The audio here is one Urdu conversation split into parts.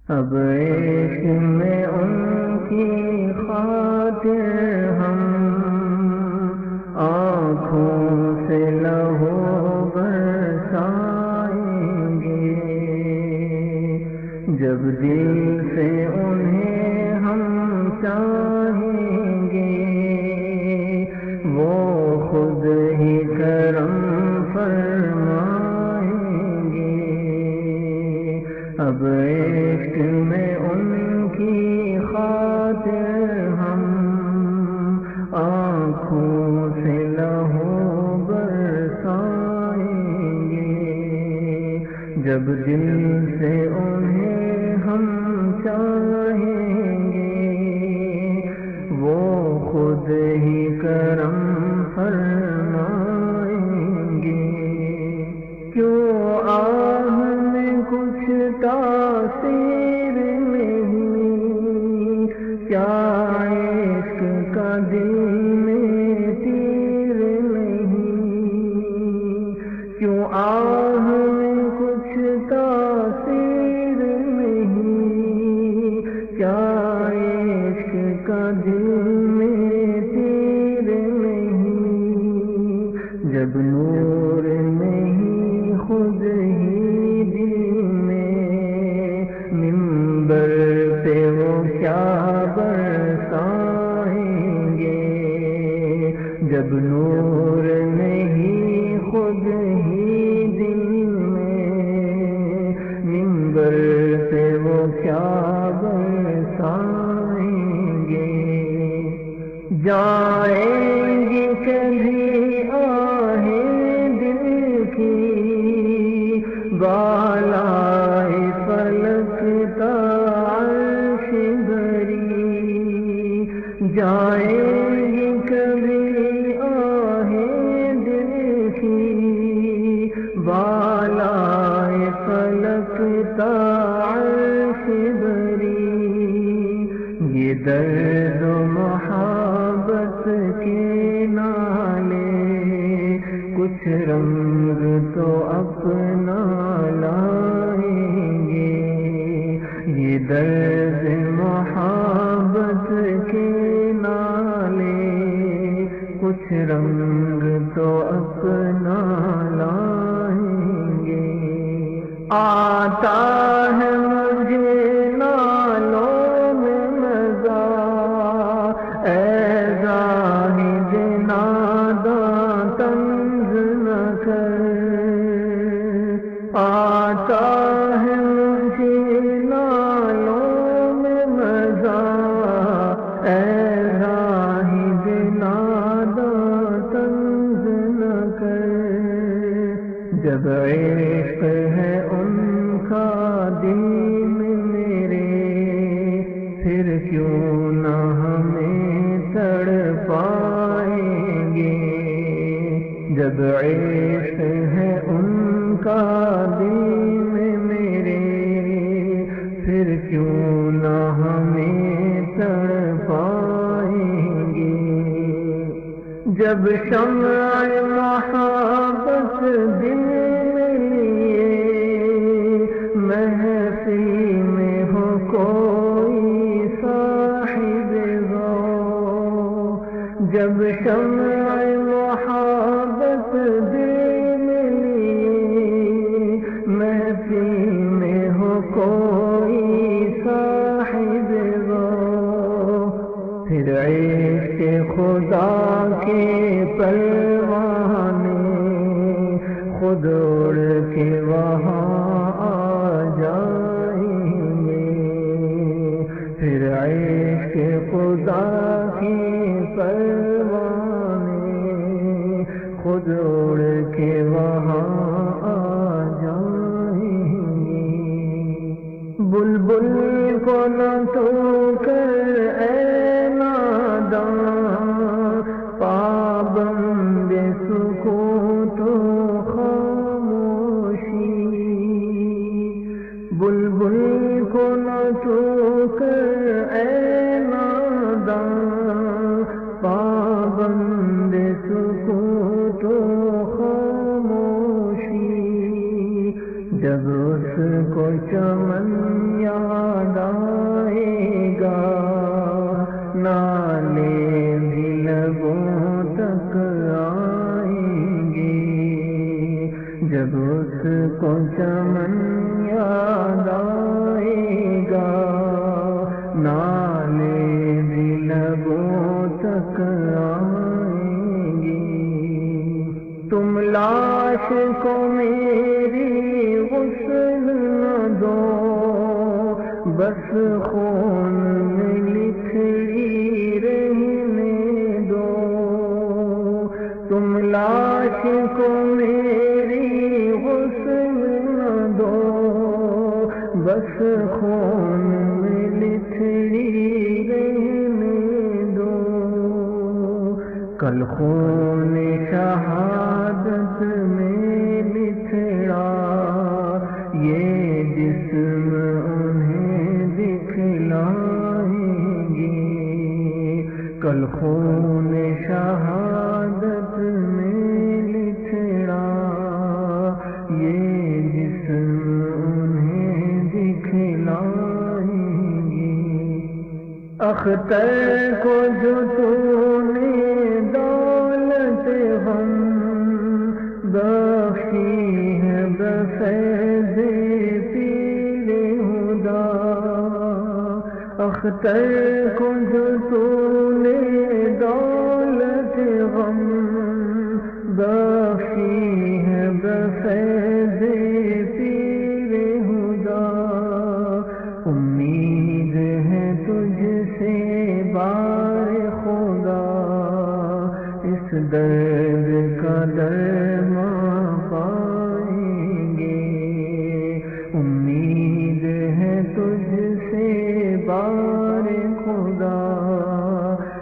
اب عشق میں ان کی خاطر ہم آنکھوں سے لہو برسائیں گے، جب دل سے انہیں ہم چاہیں گے، وہ خود ہی کرم فرمائیں گے۔ اب عشق میں ان کی خاطر ہم آنکھوں سے لہو برسائیں گے، جب دل سے انہیں ہم چاہیں گے، وہ خود ہی کرم فرمائیں گے۔ کیوں آہ میں کچھ تاثیر نہیں، کیا عشق کا دل میں تیر نہیں، کیوں آہ میں کچھ تاثیر نہیں، کیا عشق کا دل میں تیر نہیں، جب نور نہیں خود ہی دل میں، منبر پہ وہ کیا برسائیں گے، جب نور نہیں خود ہی دل میں، منبر پہ وہ کیا برسائیں گے۔ جائیں گی کبھی آہیں دل کی بالائے فلک تا عرش بری، جائیں گی کبھی آہیں دل کی بالائے فلک تا عرش بری، یہ درد و محبت کے نالے کچھ رنگ تو اپنا لائیں گے، یہ درد محبت کے نالے کچھ رنگ تو اپنا لائیں گے۔ آتا ہے مجھے نالوں میں مزہ، اے زاہد ناداں طنز نہ کر، آتا ہے مجھے نالوں میں مزہ، اے زاہد ناداں طنز نہ کر، جب عشق ہے ان کا دل میں میرے، پھر کیوں نہ ہمیں تڑپائیں گے، جب عشق ہے ان کا دل میں میرے، پھر کیوں نہ ہمیں تڑپائیں گے، جب شمع محبت دل میں لیے محفل میں ہو کوئی صاحب غور، جب شمع محبت دل میں لیے محفل میں ہو کوئی صاحب غور، پھر عشق خدا کے پروانے خود اڑ کے وہاں آ جائیں گے، پھر عشق خدا کے پروانے خود اڑ کے وہاں آ جائیں گے۔ بلبل کو نہ تو کر اے ناداں، پابند سکوت و خاموشی، بلبل کو نہ تو کر اے ناداں، پابند سکوت و خاموشی، جب اس کو چمن یا کو چمن یاد آئے گا، نالے بھی لبوں تک آئیں گی۔ تم لاش کو میری غسل نہ دو، بس خون میں لکھڑی رہنے دو۔ تم لاش کو میری غسل نہ دو، بس خون میں لکھڑی رہنے دو۔ کل خون شہادت میں لکھڑا یہ جسم انہیں دکھلائیں گے۔ کل خون شہادت میں لکھڑا یہ جسم انہیں دکھلائیں گے۔ اختر کو جو تو نے دولت غم بخشی ہے بفیض پیر ہدا، اختر کو جو تو نے دولت غم بخشی ہے بفیض پیر ہدا۔ امید ہے تجھ سے بار خدا، اس درد کا درمان پائیں گے۔ امید ہے تجھ سے بار خدا،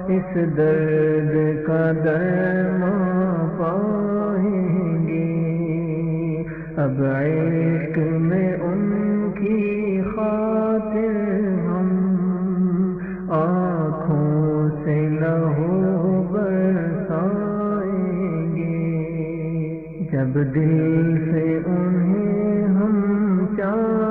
اس درد کا درمان پائیں گے۔ اب عشق میں ان کی خاطر ہم آنکھوں سے لہو برسائیں گے۔ جب دل سے انہیں ہم چاہیں